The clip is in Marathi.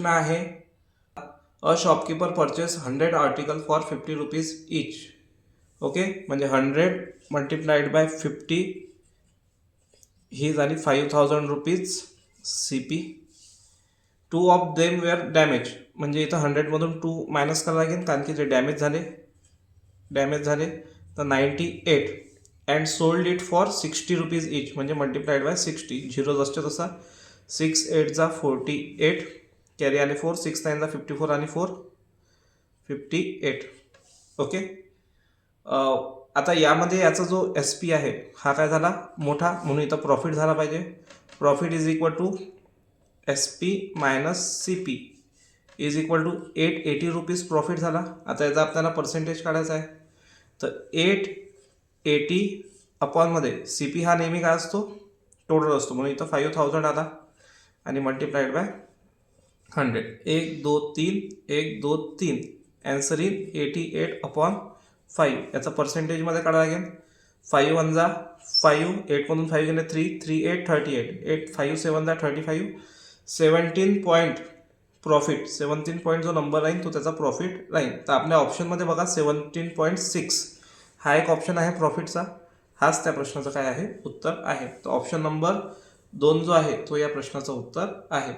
प्रश्न आहे, a shopkeeper purchase 100 article for 50 rupees each. Okay, म्हणजे 100 मल्टिप्लाइड बाय 50 ही झाली 5000 rupees C P. 2 of them were damaged, म्हणजे इथं 100मधून 2 मायनस करावं लागेल कारण की जे डॅमेज झाले तर 98 and sold it for 60 rupees each, म्हणजे मल्टिप्लाइड बाय 60. झिरो जसच्या तसा 6 8 जा 48, कॅरी आले 4, 6 9 जा 54 आणि 4 58. ओके, आता यामध्ये याचा जो एस पी आहे हा काय झाला मोठा, म्हणून इथं प्रॉफिट झाला पाहिजे. Profit is equal to S P minus C P is equal to 880 rupees profit झाला. आता याचा आपल्याला पर्सेंटेज काढायचा आहे, तर 880 अपॉनमध्ये सी पी हा नेहमी काय असतो, टोटल असतो, म्हणून इथं 5000 आला आणि multiplied by 100. 1 2 3 1 2 3 answer in 88 upon 5. याचा पर्सेंटेजमध्ये काढा लागेल. 5 1 जा 5, 8मधून 5 गेले 3, 3 8 38, 8 5 7 जा 35, 17 पॉईंट प्रॉफिट. 17 पॉईंट जो नंबर राहील तो त्याचा प्रॉफिट राहील. तर आपल्या ऑप्शनमध्ये बघा 17.6 हा एक ऑप्शन आहे प्रॉफिटचा, हाच त्या प्रश्नाचं काय आहे उत्तर आहे. तर ऑप्शन नंबर 2 जो आहे तो या प्रश्नाचं उत्तर आहे.